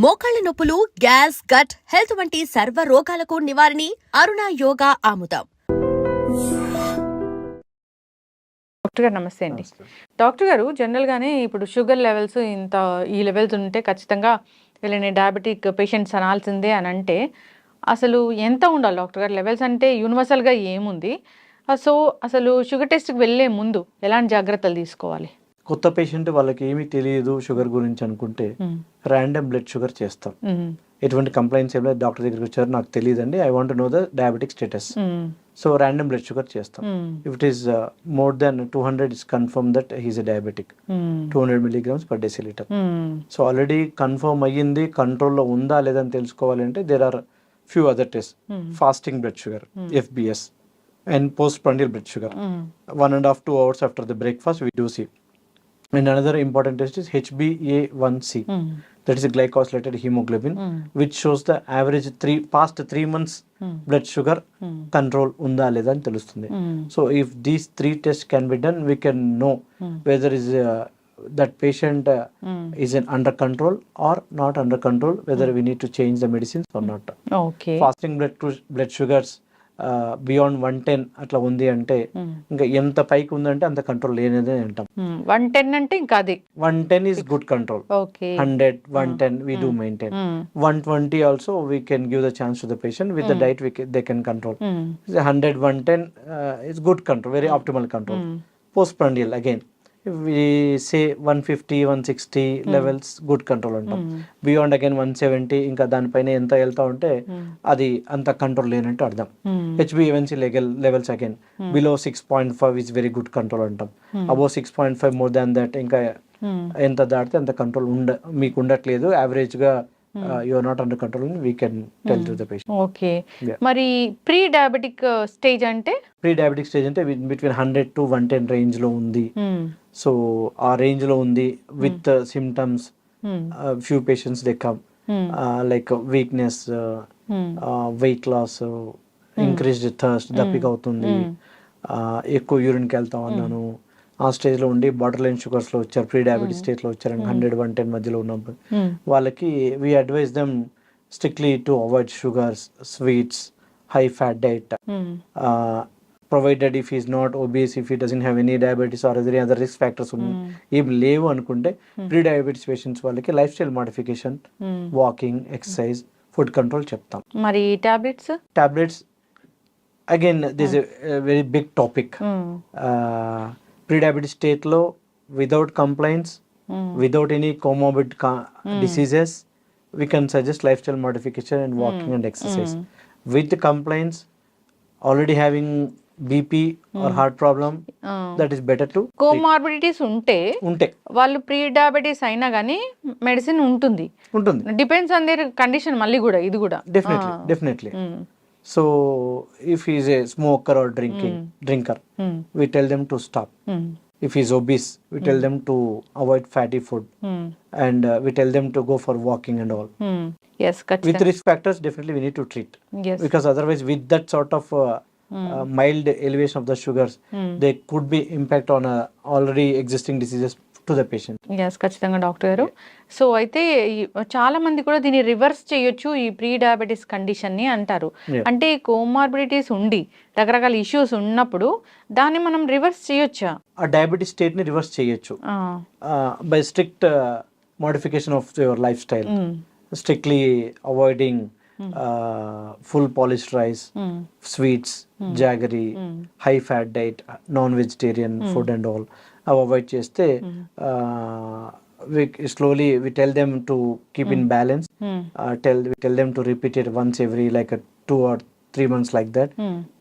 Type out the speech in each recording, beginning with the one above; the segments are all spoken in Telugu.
మోకాళ్ల నొప్పులు, గ్యాస్, గట్ హెల్త్ వంటి సర్వ రోగాలకు నివారణి అరుణ యోగా ఆముదం. డాక్టర్ గారు నమస్తే అండి. డాక్టర్ గారు జనరల్గానే ఇప్పుడు షుగర్ లెవెల్స్ ఈ లెవెల్స్ ఉంటే ఖచ్చితంగా వీళ్ళని డయాబెటిక్ పేషెంట్స్ అనాల్సిందే అని అంటే అసలు ఎంత ఉండాలి డాక్టర్ గారు? లెవెల్స్ అంటే యూనివర్సల్గా ఏముంది? సో అసలు షుగర్ టెస్ట్కి వెళ్ళే ముందు ఎలాంటి జాగ్రత్తలు తీసుకోవాలి? కొత్త పేషెంట్ వాళ్ళకి ఏమీ తెలియదు షుగర్ గురించి అనుకుంటే ర్యాండమ్ బ్లడ్ షుగర్ చేస్తాం. ఎటువంటి కంప్లైంట్స్ ఏం లేదు, డాక్టర్ దగ్గరికి వచ్చారు నాకు తెలియదండి, I want know the diabetic status. So random blood sugar చేస్తాం. If it is more than 200 it's confirm that he's a diabetic. 200 mg/dL. So already confirm అయ్యింది, కంట్రోల్లో ఉందా లేదా అని తెలుసుకోవాలంటే there are few other test. Fasting blood sugar FBS and postprandial blood sugar. 1.5-2 hours after the breakfast we do see. And another important test is HbA1c. That is a glycosylated hemoglobin, which shows the average past 3 months blood sugar control unda leda ani telustundi. So if these 3 tests can be done, we can know whether is that patient is under control or not under control, whether we need to change the medicines or not. Okay. Fasting blood sugars beyond 110 అట్లా ఉంది అంటే ఇంకా ఎంత పైకి ఉందంటే అంత కంట్రోల్ లేనిదే అంటాం. 110 అంటే ఇంకా అది 110 is good control. Okay. 100 110 we do maintain. 120 also we can give the chance to the patient with the diet they can control. 100 110 is good control, very optimal control. Postprandial again we say 150 160 levels good control అంటాం. బియాండ్ అగైన్ 170 ఇంకా దానిపైన ఎంత వెళ్తా ఉంటే అది అంత కంట్రోల్ లేనంటే అర్థం. HbA1c levels again below 6.5 is very good control అంటాం. above 6.5 more than that ఇంకా ఎంత దాటితే అంత కంట్రోల్ మీకు ఉండట్లేదు, యావరేజ్ గా you are not under control, we can tell to the patient. Okay. మరి ప్రీ డయాబెటిక్ స్టేజ్ అంటే between 100 to 110 రేంజ్ లో ఉంది. సో ఆ రేంజ్ లో ఉంది with symptoms. Few patients they come like weakness, weight loss, increased thirst, దప్పిక అవుతుంది, ఎక్కువ యూరిన్కి వెళ్తా ఉన్నాను, ఆ స్టేజ్ లో ఉండి బార్డర్ లైన్ షుగర్స్ లో వచ్చారు, ప్రీ డయాబెటిక్ స్టేజ్ లో వచ్చారు, 100 110 మధ్యలో ఉన్నప్పుడు వాళ్ళకి we advise them strictly to avoid sugars, sweets, high fat diet. Provided if he is not obese, if he doesn't have any diabetes or any other risk factors ఏం లేవు అనుకుంటే ప్రీ డయాబెటిస్ పేషెంట్స్ వాళ్ళకి life style modification, walking, exercise, food control చెప్తాం. మరి tablets again this a very big topic. Pre diabetes state లో without complaints, without any comorbid diseases, we can suggest lifestyle modification and walking and exercise. With the complaints, already having BP or heart problem, that is better to comorbidities ఉంటే వాళ్ళు ప్రీ డయాబెటీస్ అయినా కానీ మెడిసిన్ ఉంటుంది. Depends on their condition. మళ్ళీ కూడా ఇది కూడా definitely. So if he is a smoker or drinker, we tell them to stop. If he is obese, we tell them to avoid fatty food, and we tell them to go for walking and all. Yes, with risk factors, definitely we need to treat. Yes. Because otherwise with that sort of mild elevation of the sugars, there could be impact on already existing diseases to the patient. Yes, ఖచ్చితంగా డాక్టర్ గారు. సో అయితే చాలా మంది కూడా దీన్ని రివర్స్ చేయొచ్చు ఈ ప్రీ డయాబెటిస్ కండిషన్ ని అంటారు. అంటే కోమార్బిడిటీస్ ఉండి రకరకాల ఇష్యూస్ ఉన్నప్పుడు దాన్ని మనం రివర్స్ చేయొచ్చా? ఆ డయాబెటిస్ స్టేట్ ని రివర్స్ చేయొచ్చు by strict modification of your life style, strictly avoiding full polished rice, sweets, jaggery, high fat diet, non-vegetarian food and all. Avoid cheste we slowly we tell them to keep in balance. We tell them to repeat it once every like 2 or 3 months like that,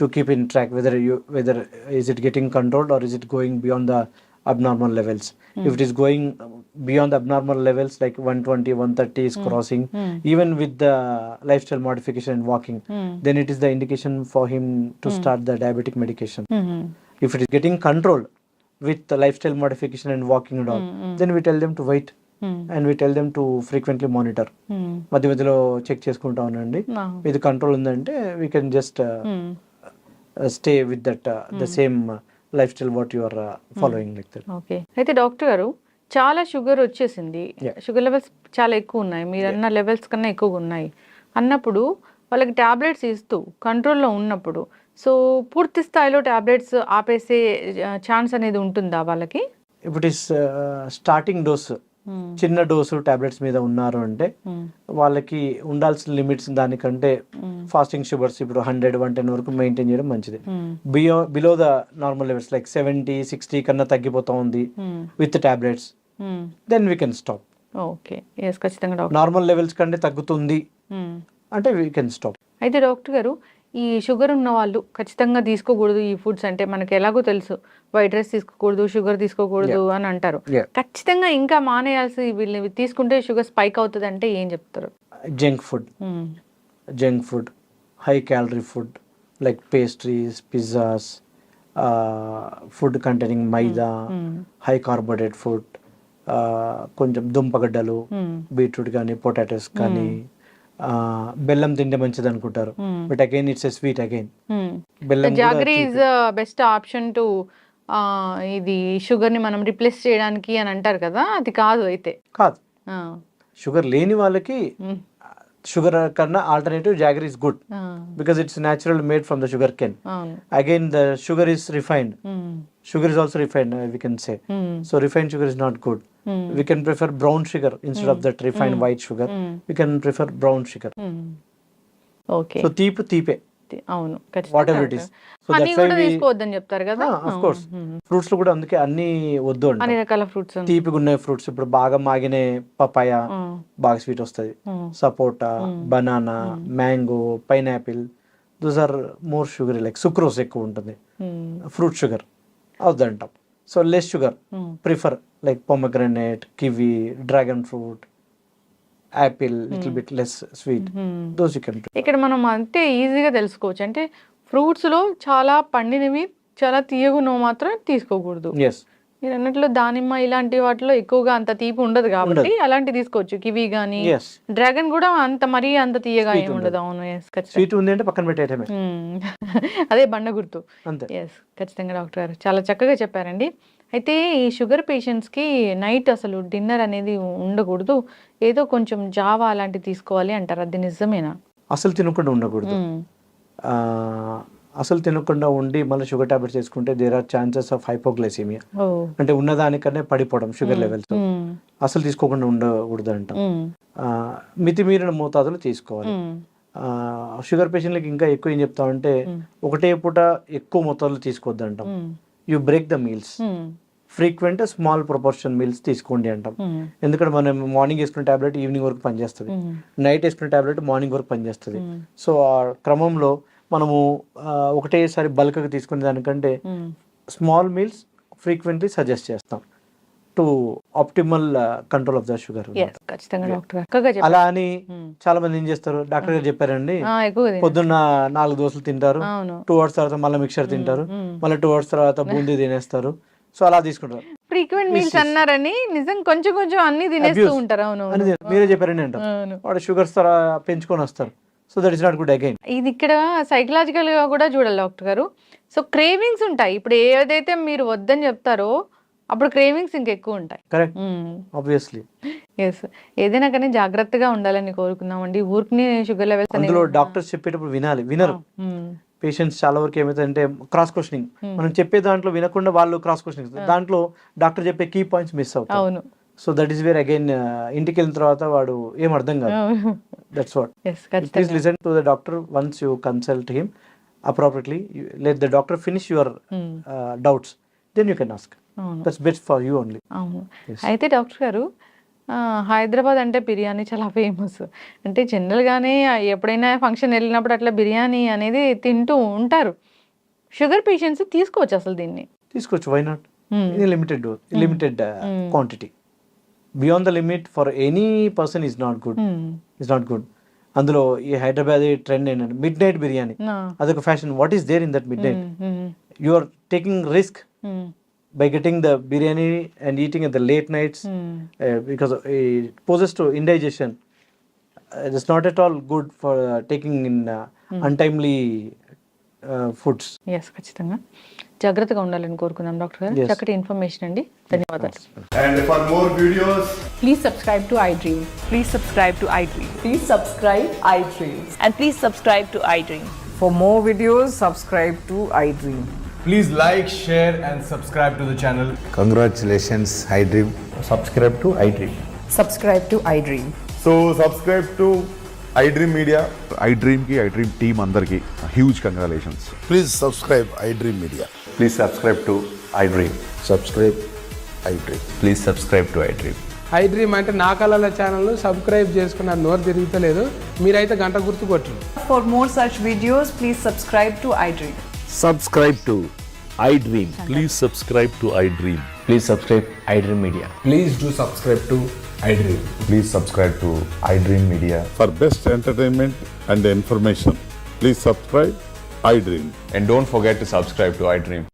to keep in track whether is it getting controlled or is it going beyond the abnormal levels. If it is going beyond the abnormal levels like 120 130 is crossing, even with the lifestyle modification and walking, then it is the indication for him to start the diabetic medication. If it is getting controlled with the lifestyle modification and walking and all, then we tell them to wait, and we tell them to frequently monitor. మధ్య మధ్యలో చెక్ చేసుకుంటా ఉండండి, ఇది కంట్రోల్ ఉందంటే we can just stay with that the same lifestyle what you are following like that. Okay. అయితే డాక్టర్ గారు చాలా షుగర్ వచ్చేసింది, Yeah. షుగర్ లెవెల్స్ చాలా ఎక్కువ ఉన్నాయి, మీరు అన్న లెవెల్స్ కన్నా ఎక్కువగా ఉన్నాయి అన్నప్పుడు వాళ్ళకి ట్యాబ్లెట్స్ ఇస్తూ కంట్రోల్లో ఉన్నప్పుడు సో పూర్తి స్థాయిలో ట్యాబ్లెట్స్ ఆపేసే ఛాన్స్ అనేది ఉంటుందా వాళ్ళకి? ఇప్పుడు ఇస్ స్టార్టింగ్ డోస్, చిన్న డోసు టాబ్లెట్స్ మీద ఉన్నారు అంటే వాళ్ళకి ఉండాల్సిన లిమిట్స్ దానికంటే ఫాస్టింగ్ షుగర్స్ ఇప్పుడు 100-110 వరకు మెయింటైన్ చేయడం మంచిది. Below the normal levels like 70-60 కన్నా తగ్గిపోతా ఉంది with tablets, then we can stop. Okay, yes ఖచ్చితంగా డాక్టర్. నార్మల్ లెవెల్స్ కంటే తగ్గుతుంది అంటే వీ కెన్ స్టాప్. అయితే డాక్టర్ గారు, ఈ షుగర్ ఉన్న వాళ్ళు ఖచ్చితంగా తీసుకోకూడదు ఈ ఫుడ్స్ అంటే మనకి ఎలాగో తెలుసు, వైట్ రైస్ తీసుకోకూడదు, షుగర్ తీసుకోకూడదు అని అంటారు. ఖచ్చితంగా ఇంకా మానేయాల్సి వీళ్ళని తీసుకుంటే షుగర్ స్పైక్ అవుతుంది అంటే ఏం చెప్తారు? Junk food, high calorie food like pastries, pizzas, food containing maida, high carbohydrate food, కొంచెం దుంపగడ్డలు, బీట్రూట్ కానీ పొటాటోస్ కానీ, బెల్లం తింటే మంచిది అనుకుంటారు, but again it's a sweet again. బెల్లం jaggery is best option to ఇది షుగర్ ని మనం రిప్లేస్ చేయడానికి అని అంటారు కదా, అది కాదు అయితే? కాదు, షుగర్ లేని వాళ్ళకి షుగర్ కన్నా alternative jaggery is good because it's natural made from the sugar can. Again the sugar is refined, sugar is also refined, we can say. So refined sugar is not good. We can prefer brown sugar instead of that refined white sugar. We can prefer brown sugar. Okay. So తీపే, అవును, whatever it is. So honey that's why కూడా we తీసుకోవద్దని చెప్తారు కదా. of course ఫ్రూట్స్ లో కూడా అందుకే అన్ని వద్దు అన్ని అంటారు. రకాల ఫ్రూట్స్ తీపిగా ఉన్న ఫ్రూట్స్ ఇప్పుడు బాగా మాగిన పపాయ బాగా స్వీట్ వస్తుంది, sapota, banana, mango, pineapple, those are more sugar, like sucrose ఎక్కువ ఉంటుంది, ఫ్రూట్ షుగర్ అవుతుంటాం. So less sugar prefer like pomegranate, kiwi, dragon fruit, apple, little bit less sweet, those you can. ఇక్కడ మనం అంతే ఈజీగా తెలుసుకోవచ్చు అంటే ఫ్రూట్స్ లో చాలా పండినవి చాలా తీయగున్నవి మాత్రం తీసుకోకూడదు. ఎస్, మీరు అన్నట్లు దానిమ్మ ఇలాంటి వాటిలో ఎక్కువగా అంత తీపి ఉండదు కాబట్టి అలాంటి తీసుకోవచ్చు. కివి గానీ డ్రాగన్ కూడా అంత మరీ అంత తీయగా ఏమి ఉండదు. అవును, స్వీట్ ఉంది అంటే పక్కన పెట్టేయటమే, అదే బండ గుర్తు. అంతే. ఎస్, ఖచ్చితంగా డాక్టర్ గారు చాలా చక్కగా చెప్పారండి. అయితే ఈ షుగర్ పేషెంట్స్కి నైట్ అసలు డిన్నర్ అనేది ఉండకూడదు, ఏదో కొంచెం జావా అలాంటివి తీసుకోవాలి అంటారు, అది నిజమేనా? అసలు తినకుండా ఉండకూడదు, అసలు తినకుండా ఉండి మళ్ళీ షుగర్ టాబ్లెట్స్ వేసుకుంటే there are chances of hypoglycemia, అంటే ఉన్నదానికన్నా పడిపోవడం షుగర్ లెవెల్స్. అసలు తీసుకోకుండా ఉండకూడదు అంటాం, మితిమీరిన మోతాదులు తీసుకోవాలి. షుగర్ పేషెంట్లకి ఇంకా ఎక్కువ ఏం చెప్తామంటే ఒకటే పూట ఎక్కువ మొత్తాలు తీసుకోవద్దు అంటాం. You break the meals, frequent small proportion meals తీసుకోండి అంటాం. ఎందుకంటే మనం మార్నింగ్ వేసుకునే టాబ్లెట్ ఈవినింగ్ వరకు పనిచేస్తుంది, నైట్ వేసుకునే టాబ్లెట్ మార్నింగ్ వరకు పనిచేస్తుంది. సో ఆ క్రమంలో మనము ఒకటేసారి బల్క్గా తీసుకునే దానికంటే స్మాల్ మీల్స్ ఫ్రీక్వెంట్లీ సజెస్ట్ చేస్తాం to optimal control of the sugar. అలా అని చాలా మంది ఏం చేస్తారు, డాక్టర్ గారు చెప్పారండి పొద్దున్న 4 దోశలు తింటారు, 2 hours తర్వాత మళ్ళీ మిక్చర్ తింటారు, మళ్ళీ 2 hours తర్వాత బూందీ తినేస్తారు, సో అలా తీసుకుంటారు. ఫ్రీక్వెంట్ మీల్స్ అన్నారని నిజం కొంచెం కొంచెం అన్ని తినేస్తూ ఉంటారు. అవును, మీరే చెప్పారండి అంటారు, వాడు షుగర్స్ పెంచుకొని వస్తారు. So that is not good again. ఇది ఇక్కడ సైకలాజికల్ గా కూడా చూడాలి డాక్టర్ గారు. సో క్రేవింగ్స్ ఉంటాయి, ఇప్పుడు ఏదైతే మీరు వద్దని చెప్తారో అప్పుడు క్రేవింగ్స్ ఇంకెక్కువ ఉంటాయి. Correct, obviously. ఎస్, ఏదైనా కానీ జాగ్రత్తగా ఉండాలని కోరుకుందామండి. ఊరికి షుగర్ లెవెల్స్ అందులో డాక్టర్స్ చెప్పేటప్పుడు వినరు. పేషెంట్స్ చాలా వరకు ఏమైతుందంటే క్రాస్ క్వశ్చనింగ్, మనం చెప్పే దాంట్లో వినకుండా వాళ్ళు క్రాస్ క్వశ్చనింగ్, దాంట్లో డాక్టర్ చెప్పే కీ పాయింట్స్ మిస్ అవుతాయి. అవును, so that is where again ఇంటికి వెళ్ళిన తర్వాత వాడు ఏం అర్థం కాదు. That's what, please listen to the doctor once you consult him appropriately. Let the doctor finish your doubts, then you can ask. That's best for you only. Yes. అయితే డాక్టర్ గారు, హైదరాబాద్ అంటే బిర్యానీ చాలా ఫేమస్. అంటే జనరల్గానే ఎప్పుడైనా ఫంక్షన్ వెళ్ళినప్పుడు అట్లా బిర్యానీ అనేది తింటూ ఉంటారు. షుగర్ పేషెంట్స్ తీసుకోవచ్చు అసలు దీన్ని? తీసుకోవచ్చు, why not? Limited quantity, beyond the limit for any person is not good. అందులో ఈ హైదరాబాద్ ట్రెండ్ ఏంటంటే మిడ్ నైట్ బిర్యానీ, అదొక fashion. What is there in that midnight? You are taking risk by getting the biryani and eating at the late nights, because it poses to indigestion. It is not at all good for taking in untimely foods. Yes, ఖచ్చితంగా. జాగ్రత్తగా ఉండాలని కోరుకుందాం డాక్టర్ గారు. Yes. చక్కటి ఇన్ఫర్మేషన్ అండి, ధన్యవాదాలు. And for more videos, Please subscribe to iDream. Please subscribe to iDream. Please subscribe iDream. And please subscribe to iDream. For more videos, subscribe to iDream. please like, share, and subscribe to the channel. Congratulations, iDream. Subscribe to iDream. Subscribe to iDream. So subscribe to iDream Media. iDream की iDream team अंदर की huge congratulations. Please subscribe iDream Media. Please subscribe to iDream. Subscribe iDream. Please subscribe to iDream. iDream అంటే నా కళల ఛానల్ సబ్స్క్రైబ్ చేసుకున్న నోరు తిరుగుతలేదు, మీరైతే గంట గుర్తు కొట్టండి. For more such videos, please subscribe to iDream. Subscribe to iDream. Please subscribe to iDream. Please subscribe iDream Media. Please do subscribe to iDream. Please subscribe to iDream Media. For best entertainment and information, please subscribe iDream. And don't forget to subscribe to iDream.